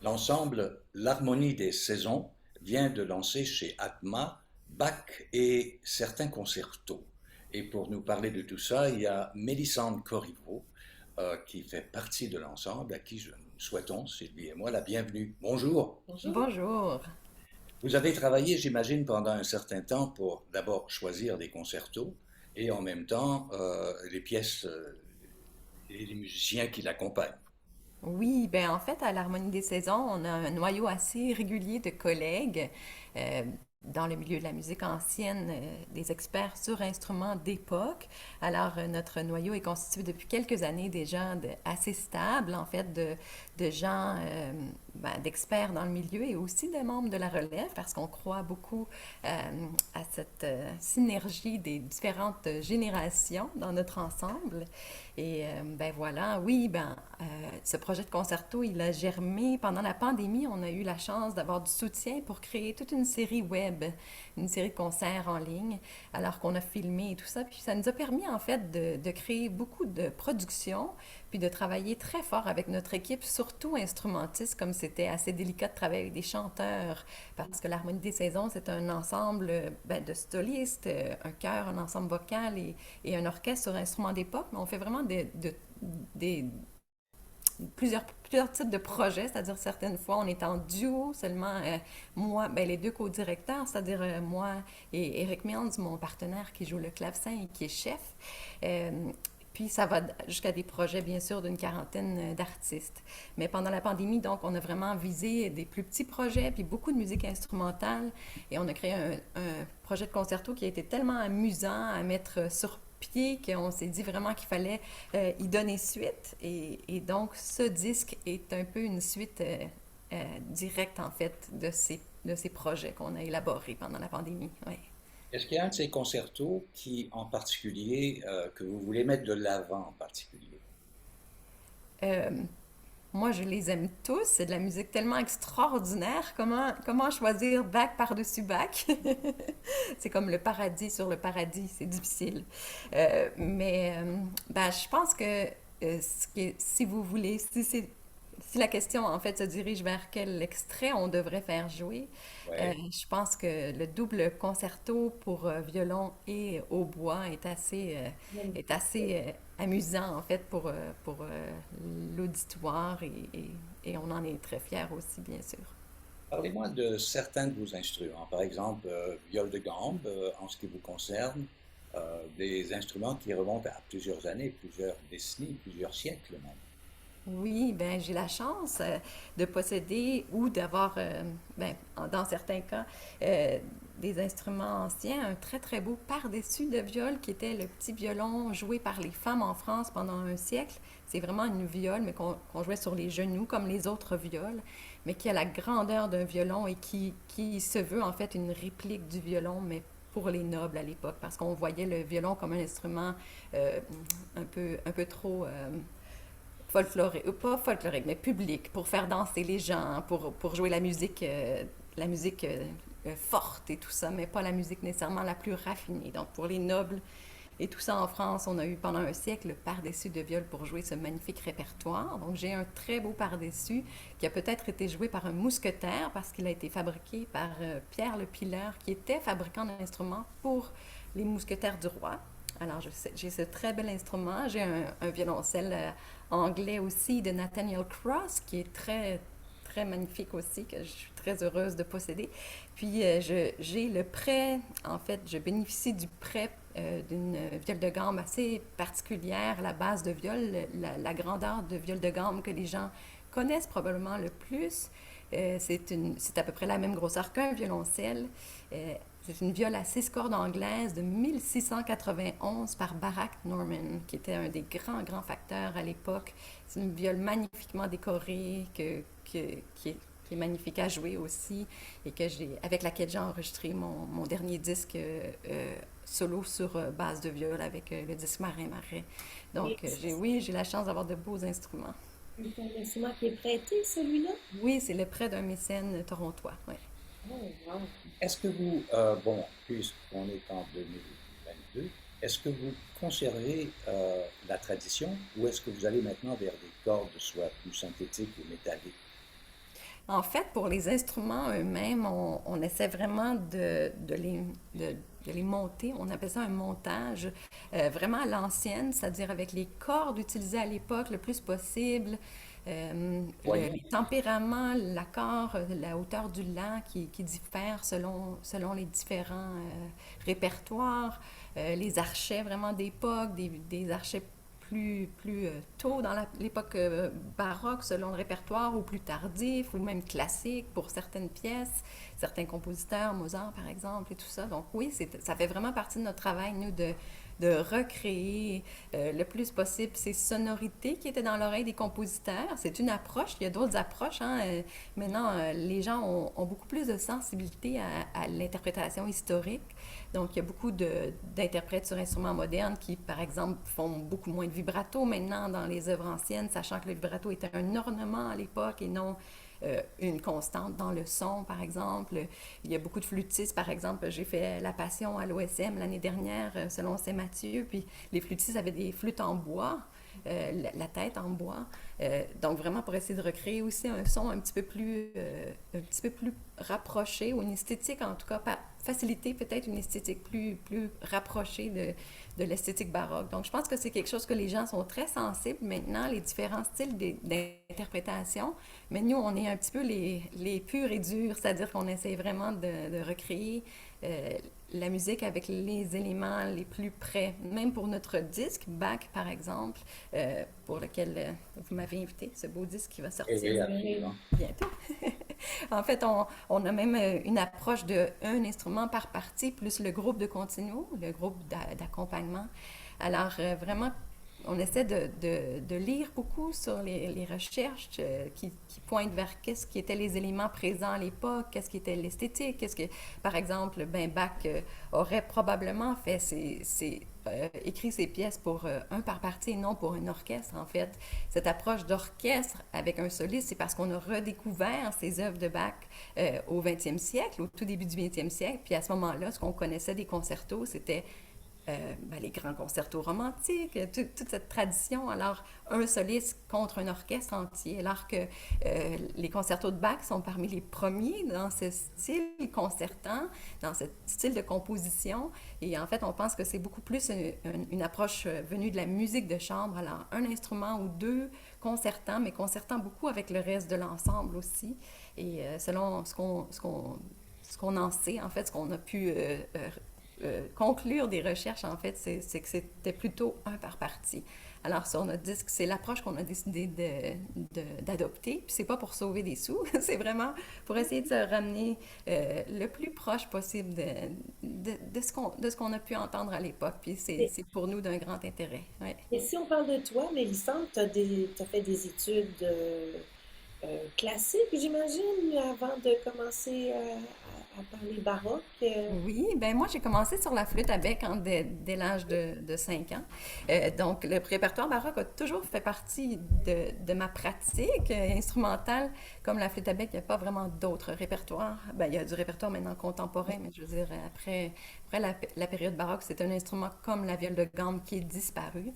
L'ensemble L'Harmonie des saisons vient de lancer chez Atma Bach et certains concertos. Et pour nous parler de tout ça, il y a Mélissande Corriveau qui fait partie de l'ensemble, à qui nous souhaitons, Sylvie et moi, la bienvenue. Bonjour. Bonjour. Bonjour. Vous avez travaillé, j'imagine, pendant un certain temps pour d'abord choisir des concertos et en même temps les pièces et les musiciens qui l'accompagnent. Oui, ben en fait, à l'Harmonie des saisons, on a un noyau assez régulier de collègues euh, dans le milieu de la musique ancienne, des experts sur instruments d'époque. Alors, notre noyau est constitué depuis quelques années déjà assez stable, en fait, de gens, d'experts dans le milieu et aussi des membres de la relève, parce qu'on croit beaucoup à cette synergie des différentes générations dans notre ensemble. Et ben voilà, oui, ce projet de concerto, il a germé pendant la pandémie. On a eu la chance d'avoir du soutien pour créer toute une série web, une série de concerts en ligne, alors qu'on a filmé et tout ça. Puis ça nous a permis en fait de créer beaucoup de productions, puis de travailler très fort avec notre équipe, surtout instrumentiste, comme c'était assez délicat de travailler avec des chanteurs, parce que l'Harmonie des saisons, c'est un ensemble de solistes, un chœur, un ensemble vocal et un orchestre sur instruments d'époque, mais on fait vraiment des plusieurs types de projets, c'est-à-dire certaines fois on est en duo, seulement moi, les deux co-directeurs, c'est-à-dire moi et Eric Mills, mon partenaire qui joue le clavecin et qui est chef. Euh, Puis ça va jusqu'à des projets, bien sûr, d'une quarantaine d'artistes. Mais pendant la pandémie, donc, on a vraiment visé des plus petits projets, puis beaucoup de musique instrumentale. Et on a créé un projet de concerto qui a été tellement amusant à mettre sur pied qu'on s'est dit vraiment qu'il fallait y donner suite. Et donc, ce disque est un peu une suite directe, en fait, de ces projets qu'on a élaborés pendant la pandémie. Ouais. Est-ce qu'il y a un de ces concertos qui, en particulier, que vous voulez mettre de l'avant en particulier? Euh, Moi, je les aime tous. C'est de la musique tellement extraordinaire. Comment choisir bac par-dessus bac? C'est comme le paradis sur le paradis. C'est difficile. Je pense que si vous voulez, si la question en fait se dirige vers quel extrait on devrait faire jouer, Ouais. je pense que le double concerto pour violon et hautbois est Magnifique. assez amusant en fait pour l'auditoire et on en est très fiers aussi, bien sûr. Parlez-moi de certains de vos instruments, par exemple, viol de gambe, en ce qui vous concerne, des instruments qui remontent à plusieurs années, plusieurs décennies, plusieurs siècles même. Oui, ben j'ai la chance de posséder ou d'avoir, dans certains cas, euh, des instruments anciens, un très très beau par-dessus de viol qui était le petit violon joué par les femmes en France pendant un siècle. C'est vraiment une viole, mais qu'on jouait sur les genoux comme les autres viols, mais qui a la grandeur d'un violon et qui se veut en fait une réplique du violon, mais pour les nobles à l'époque, parce qu'on voyait le violon comme un instrument euh, un peu trop folklorique, pas folklorique, mais public, pour faire danser les gens, pour jouer la musique forte et tout ça, mais pas la musique nécessairement la plus raffinée. Donc pour les nobles et tout ça en France, on a eu pendant un siècle le par-dessus de viol pour jouer ce magnifique répertoire. Donc j'ai un très beau par-dessus qui a peut-être été joué par un mousquetaire parce qu'il a été fabriqué par Pierre le Pileur qui était fabricant d'instruments pour les mousquetaires du roi. Alors, j'ai ce très bel instrument. J'ai un violoncelle anglais aussi de Nathaniel Cross qui est très magnifique aussi, que je suis très heureuse de posséder. Puis, j'ai le prêt, en fait, je bénéficie du prêt d'une viole de gamme assez particulière, la base de viol, la grandeur de viole de gamme que les gens connaissent probablement le plus. C'est à peu près la même grosseur qu'un violoncelle. C'est une viole à 6 cordes anglaise de 1691 par Barack Norman, qui était un des grands facteurs à l'époque. C'est une viole magnifiquement décorée, qui est magnifique à jouer aussi, et avec laquelle j'ai enregistré mon dernier disque solo sur base de viol avec le disque Marin Marais. Et Donc, oui, j'ai la chance d'avoir de beaux instruments. c'est un instrument qui est prêté, celui-là? Oui, c'est le prêt d'un mécène torontois. Ouais. Oh, wow. Est-ce que vous, bon, puisqu'on est en 2022, est-ce que vous conservez la tradition ou est-ce que vous allez maintenant vers des cordes soit plus synthétiques ou métalliques? En fait, pour les instruments eux-mêmes, on essaie vraiment de les monter. On appelle ça un montage vraiment à l'ancienne, c'est-à-dire avec les cordes utilisées à l'époque le plus possible, Voyons. les tempéraments, l'accord, la hauteur du la qui diffère selon les différents répertoires, les archets vraiment d'époque, des archets plus tôt dans l'époque baroque selon le répertoire ou plus tardif ou même classique pour certaines pièces, certains compositeurs, Mozart par exemple et tout ça. Donc oui, ça fait vraiment partie de notre travail, nous, de recréer le plus possible ces sonorités qui étaient dans l'oreille des compositeurs. C'est une approche, il y a d'autres approches. Hein. Maintenant, les gens ont beaucoup plus de sensibilité à l'interprétation historique. Donc, il y a beaucoup d'interprètes sur instruments modernes qui, par exemple, font beaucoup moins de vibrato maintenant dans les œuvres anciennes, sachant que le vibrato était un ornement à l'époque et non une constante dans le son, par exemple. Il y a beaucoup de flûtistes, par exemple. J'ai fait la Passion à l'OSM l'année dernière, selon Saint Mathieu, puis les flûtistes avaient des flûtes en bois, la tête en bois. Donc vraiment pour essayer de recréer aussi un son un petit peu plus rapproché, ou une esthétique en tout cas, faciliter peut-être une esthétique plus rapprochée de l'esthétique baroque. Donc je pense que c'est quelque chose que les gens sont très sensibles maintenant, les différents styles d'interprétation, mais nous on est un petit peu les purs et durs, c'est-à-dire qu'on essaie vraiment de recréer euh, la musique avec les éléments les plus près. Même pour notre disque, Bach par exemple, pour lequel vous m'avez invité, ce beau disque qui va Et sortir oui, absolument. bientôt. En fait, on a même une approche de un instrument par partie, plus le groupe de continuo, le groupe d'accompagnement. Alors, vraiment, on essaie de lire beaucoup sur les recherches qui pointent vers qu'est-ce qui étaient les éléments présents à l'époque, qu'est-ce qui était l'esthétique, qu'est-ce que, par exemple, ben Bach aurait probablement fait écrit ses pièces pour un par partie et non pour un orchestre, en fait. Cette approche d'orchestre avec un soliste, c'est parce qu'on a redécouvert ces œuvres de Bach au 20e siècle, au tout début du 20e siècle. Puis à ce moment-là, ce qu'on connaissait des concertos, c'était ben, les grands concertos romantiques, toute cette tradition. Alors, un soliste contre un orchestre entier, alors que les concertos de Bach sont parmi les premiers dans ce style concertant, dans ce style de composition. Et en fait, on pense que c'est beaucoup plus une approche venue de la musique de chambre. Alors, un instrument ou deux concertants, mais concertant beaucoup avec le reste de l'ensemble aussi. Et selon ce qu'on en sait, en fait, ce qu'on a pu conclure des recherches, en fait, c'est que c'était plutôt un par partie. Alors, sur notre disque, c'est l'approche qu'on a décidé d'adopter. Puis, c'est pas pour sauver des sous, c'est vraiment pour essayer de se ramener le plus proche possible de ce qu'on a pu entendre à l'époque. Puis, Et, c'est pour nous d'un grand intérêt. Ouais. et si on parle de toi, Mélissande, t'as fait des études classiques, j'imagine, avant de commencer à parler baroque. Oui, ben moi j'ai commencé sur la flûte à bec dès l'âge de 5 ans. Donc le répertoire baroque a toujours fait partie de ma pratique instrumentale. Comme la flûte à bec, il n'y a pas vraiment d'autres répertoires. Ben, il y a du répertoire maintenant contemporain, mais je veux dire, après la période baroque, c'est un instrument comme la viole de gamme qui est disparu.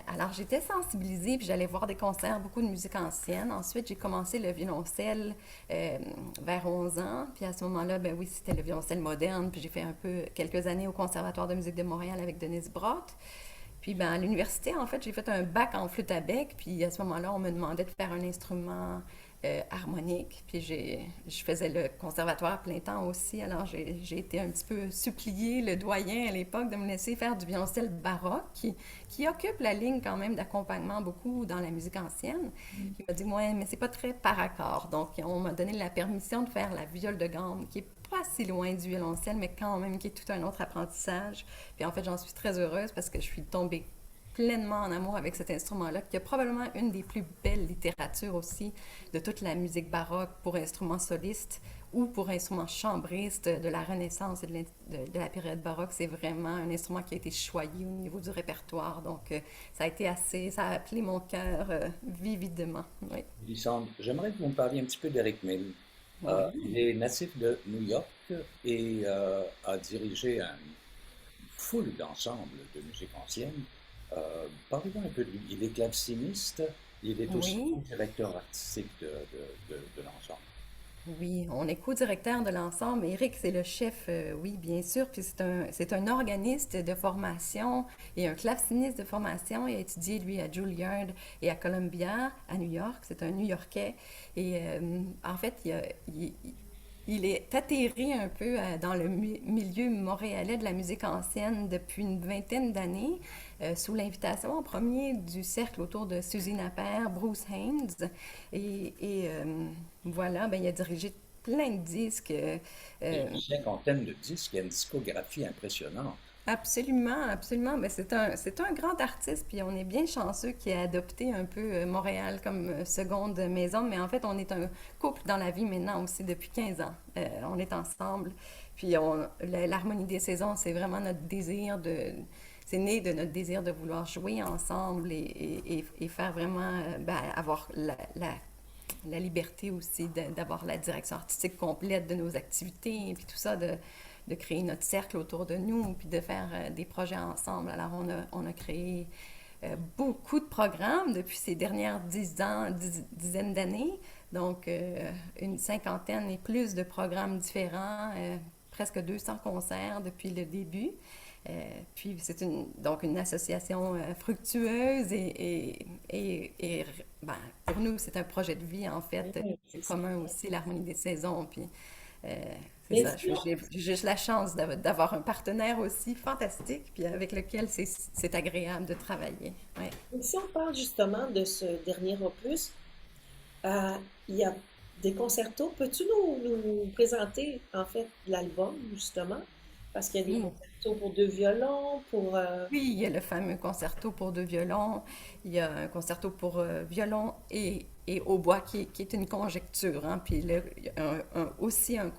Alors j'étais sensibilisée, puis j'allais voir des concerts, beaucoup de musique ancienne. Ensuite, j'ai commencé le violoncelle vers 11 ans. Puis à ce moment-là, ben oui, c'était le violoncelle moderne. Puis j'ai fait un peu quelques années au Conservatoire de musique de Montréal avec Denise Brotte. Puis ben, à l'université, en fait, j'ai fait un bac en flûte à bec. Puis à ce moment-là, on me demandait de faire un instrument harmonique. Puis je faisais le conservatoire à plein temps aussi. Alors j'ai été un petit peu suppliée, le doyen à l'époque, de me laisser faire du violoncelle baroque qui occupe la ligne quand même d'accompagnement beaucoup dans la musique ancienne. Il m'a dit, ouais, mais c'est pas très par accord. Donc on m'a donné la permission de faire la viole de gamme, qui est pas si loin du violoncelle, mais quand même qui est tout un autre apprentissage. Puis en fait, j'en suis très heureuse parce que je suis tombée pleinement en amour avec cet instrument-là, qui est probablement une des plus belles littératures aussi de toute la musique baroque pour instruments solistes ou pour instruments chambristes de la Renaissance et de la période baroque. C'est vraiment un instrument qui a été choyé au niveau du répertoire. Donc, ça a été ça a appelé mon cœur vividement. Oui. Lysandre, j'aimerais que vous me parliez un petit peu d'Eric Mill. Oui. Il est natif de New York et a dirigé une foule d'ensembles de musique ancienne. Parlez-moi un peu de lui. Il est claveciniste, il est aussi Oui. directeur artistique de l'ensemble. Oui, on est co-directeur de l'ensemble. Eric, c'est le chef, oui, bien sûr. Puis c'est un organiste de formation et un claveciniste de formation. Il a étudié, lui, à Juilliard et à Columbia, à New York. C'est un New-Yorkais. Et en fait, il est atterri un peu dans le milieu montréalais de la musique ancienne depuis une vingtaine d'années, sous l'invitation en premier du cercle autour de Suzy Napper, Bruce Haynes. Voilà, ben, il a dirigé plein de disques. Et Euh, une cinquantaine de disques, il y a une discographie impressionnante. Absolument, absolument. Ben, c'est un grand artiste, puis on est bien chanceux qu'il ait adopté un peu Montréal comme seconde maison. Mais en fait, on est un couple dans la vie maintenant aussi depuis 15 ans. On est ensemble. Puis l'harmonie des saisons, c'est vraiment notre désir de... C'est né de notre désir de vouloir jouer ensemble et faire vraiment, ben, avoir la liberté aussi d'avoir la direction artistique complète de nos activités, puis tout ça, de créer notre cercle autour de nous, puis de faire des projets ensemble. Alors, on a créé beaucoup de programmes depuis ces dernières dizaines d'années. Donc, une cinquantaine et plus de programmes différents, presque 200 concerts depuis le début. Puis c'est donc une association fructueuse ben, pour nous, c'est un projet de vie en fait. Oui, C'est c'est ça. commun aussi, l'harmonie des saisons. Puis euh, c'est Mais ça, sinon, j'ai juste la chance d'avoir un partenaire aussi fantastique, puis avec lequel c'est agréable de travailler. Ouais. si on parle justement de ce dernier opus, euh, il y a des concertos. Peux-tu nous présenter en fait l'album justement? Parce qu'il y a des Oui. concertos pour deux violons, pour Oui, il y a le fameux concerto pour deux violons, il y a un concerto pour violon et hautbois qui est une conjecture, hein. Puis il y a aussi un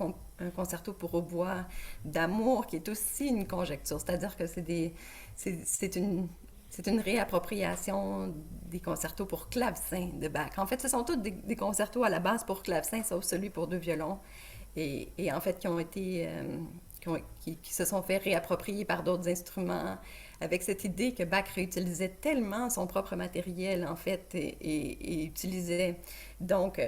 concerto pour hautbois d'amour qui est aussi une conjecture, c'est-à-dire que c'est c'est une réappropriation des concertos pour clavecin de Bach. En fait, ce sont tous des concertos à la base pour clavecin, sauf celui pour deux violons, et en fait qui ont été qui se sont fait réapproprier par d'autres instruments, avec cette idée que Bach réutilisait tellement son propre matériel, en fait, et utilisait. Donc,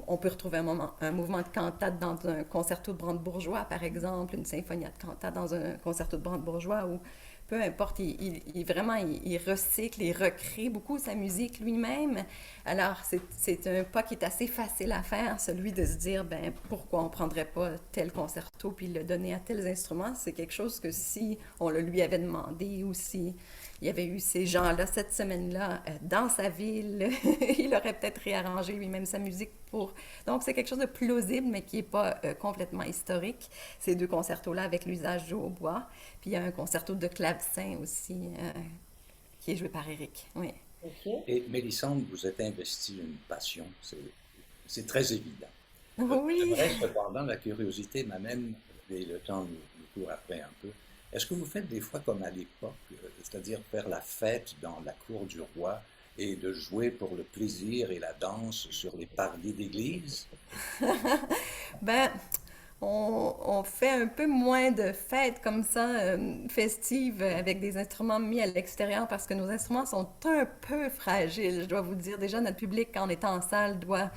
on peut retrouver un mouvement de cantate dans un concerto de brandebourgeois, par exemple, une symphonie de cantate dans un concerto de brandebourgeois, ou peu importe, vraiment, il recycle et recrée beaucoup sa musique lui-même. Alors, c'est un pas qui est assez facile à faire, celui de se dire, ben, pourquoi on prendrait pas tel concerto puis le donner à tels instruments? C'est quelque chose que si on le lui avait demandé ou si il y avait eu ces gens-là cette semaine-là dans sa ville, il aurait peut-être réarrangé lui-même sa musique pour... Donc, c'est quelque chose de plausible, mais qui n'est pas complètement historique, ces deux concertos-là avec l'usage du hautbois. Puis il y a un concerto de clavecin aussi qui est joué par Eric. Oui. OK. Et Mélissande, vous êtes investi une passion, c'est très évident. Oui. J'aimerais cependant, la curiosité m'amène, et le temps nous court après un peu. Est-ce que vous faites des fois comme à l'époque, c'est-à-dire faire la fête dans la cour du roi et de jouer pour le plaisir et la danse sur les parvis d'église? Ben, on fait un peu moins de fêtes comme ça, festives, avec des instruments mis à l'extérieur parce que nos instruments sont un peu fragiles, je dois vous le dire. Déjà, notre public, quand on est en salle, doit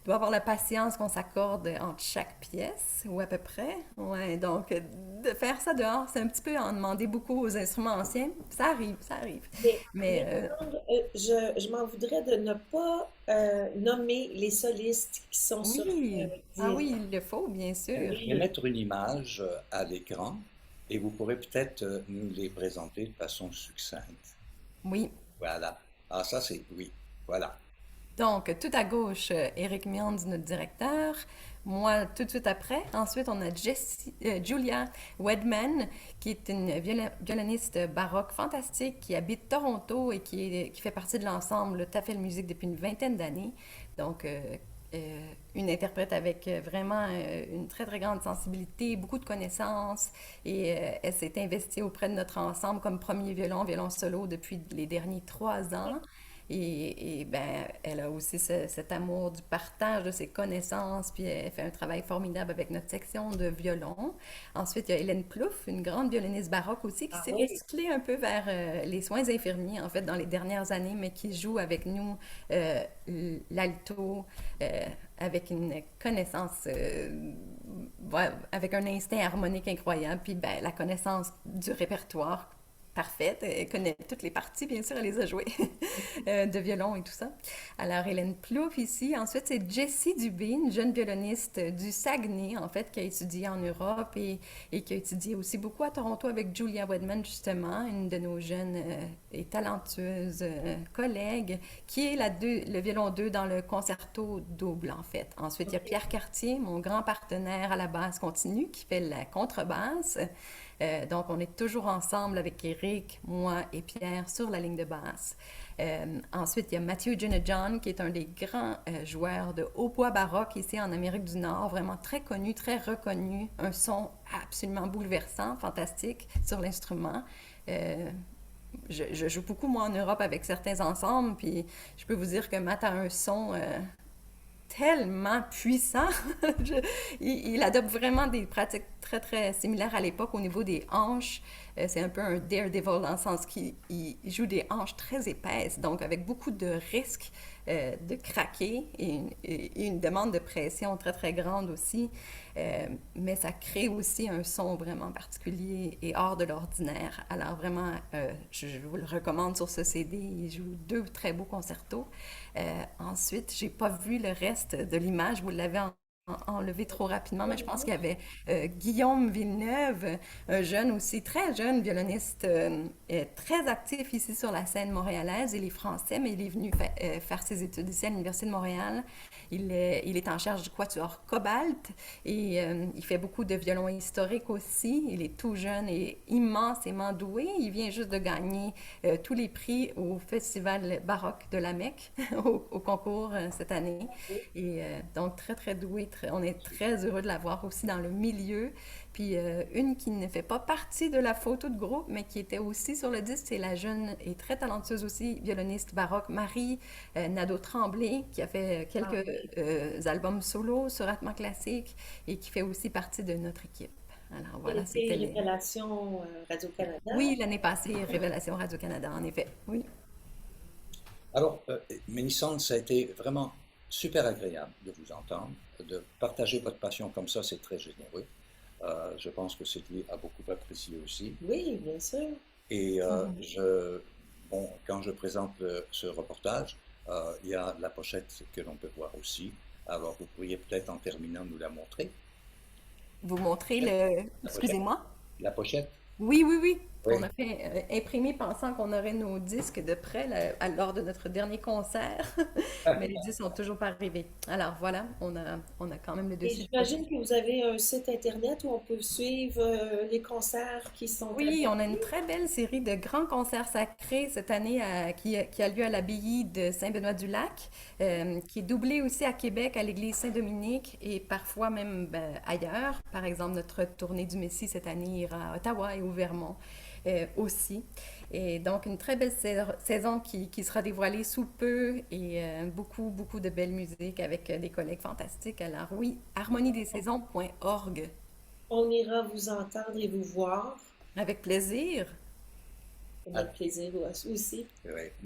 avoir la patience qu'on s'accorde entre chaque pièce, ou à peu près. Ouais, donc, de faire ça dehors, c'est un petit peu en demander beaucoup aux instruments anciens. Ça arrive, ça arrive. Mais Mais je m'en voudrais de ne pas nommer les solistes qui sont sur oui, ah dire. oui, il le faut, bien sûr. Je vais mettre une image à l'écran et vous pourrez peut-être nous les présenter de façon succincte. Oui. Voilà. Ah, ça c'est, oui, voilà. Donc, tout à gauche, Eric Means, notre directeur. Moi, tout de suite après. Ensuite, on a Julia Wedman, qui est une violoniste baroque fantastique qui habite Toronto et qui fait partie de l'ensemble Tafel Musique depuis une vingtaine d'années. Donc, une interprète avec vraiment une très, très grande sensibilité, beaucoup de connaissances. Et elle s'est investie auprès de notre ensemble comme premier violon solo depuis les derniers 3 ans. Ben, elle a aussi cet amour du partage de ses connaissances, puis elle fait un travail formidable avec notre section de violon. Ensuite, il y a Hélène Plouffe, une grande violoniste baroque aussi, qui Ah s'est oui, recyclée un peu vers les soins infirmiers, en fait, dans les dernières années, mais qui joue avec nous euh, l'alto, euh, avec une connaissance, ouais, avec un instinct harmonique incroyable, puis ben, la connaissance du répertoire parfaite. Elle connaît toutes les parties, bien sûr, elle les a jouées, de violon et tout ça. Alors, Hélène Plouffe ici. Ensuite, c'est Jessie Dubé, une jeune violoniste du Saguenay, en fait, qui a étudié en Europe et qui a étudié aussi beaucoup à Toronto avec Julia Wedman, justement, une de nos jeunes et talentueuses collègues, qui est le violon 2 dans le concerto double, en fait. Ensuite, il y a ok. Pierre Cartier, mon grand partenaire à la basse continue, qui fait la contrebasse. Donc, on est toujours ensemble avec Eric, moi et Pierre sur la ligne de basse. Ensuite, il y a Matthew John, qui est un des grands joueurs de hautbois baroque ici en Amérique du Nord, vraiment très connu, très reconnu, un son absolument bouleversant, fantastique sur l'instrument. Euh, je joue beaucoup, moi, en Europe avec certains ensembles, puis je peux vous dire que Matt a un son tellement puissant. Je- il adopte vraiment des pratiques très, très similaires à l'époque au niveau des hanches. C'est un peu un daredevil dans le sens qu'il il joue des hanches très épaisses, donc avec beaucoup de risques de craquer et une demande de pression très, très grande aussi. Mais ça crée aussi un son vraiment particulier et hors de l'ordinaire. Alors vraiment, je vous le recommande sur ce CD. Il joue deux très beaux concertos. Ensuite, j'ai pas vu le reste de l'image. Vous l'avez enlevé trop rapidement, mais je pense qu'il y avait Guillaume Villeneuve, un jeune aussi, très jeune violoniste, très actif ici sur la scène montréalaise. Il est français, mais il est venu faire ses études ici à l'Université de Montréal. Il est en charge du quatuor Cobalt et il fait beaucoup de violon historique aussi. Il est tout jeune et immensément doué. Il vient juste de gagner tous les prix au Festival baroque de la Mecque, au concours cette année. Et donc, très, très doué. On est très heureux de l'avoir aussi dans le milieu. Puis, une qui ne fait pas partie de la photo de groupe, mais qui était aussi sur le disque, c'est la jeune et très talentueuse aussi violoniste baroque Marie Nadeau-Tremblay, qui a fait Ah quelques oui. albums solo sur Atma Classique et qui fait aussi partie de notre équipe. Alors Elle voilà, était c'était les... Révélation Radio-Canada. Oui, l'année passée, Révélation Radio-Canada, en effet. Oui. Alors, Mélissande, ça a été vraiment super agréable de vous entendre, de partager votre passion comme ça, c'est très généreux. Je pense que Sylvie a beaucoup apprécié aussi. Oui, bien sûr. Et bon, quand je présente ce reportage, il y a la pochette que l'on peut voir aussi. Alors, vous pourriez peut-être en terminant nous la montrer. Vous montrez La le... la pochette? Excusez-moi. La pochette? Oui, oui, oui. Qu'on Oui. a fait imprimer pensant qu'on aurait nos disques de près lors de notre dernier concert. Mais les disques sont toujours pas arrivés. Alors voilà, on a quand même le Et dessus de j'imagine pochette. que vous avez un site internet où on peut suivre les concerts qui sont Oui, on a une présentés. très belle série de grands concerts sacrés cette année qui a lieu à l'abbaye de Saint-Benoît-du-Lac, qui est doublée aussi à Québec à l'église Saint-Dominique et parfois même ben, ailleurs. Par exemple, notre tournée du Messie cette année ira à Ottawa et au Vermont aussi. Et donc, une très belle saison qui sera dévoilée sous peu et beaucoup, beaucoup de belle musique avec des collègues fantastiques. Alors oui, harmoniedessaisons.org. On ira vous entendre et vous voir. Avec plaisir. C'est notre plaisir aussi. Oui.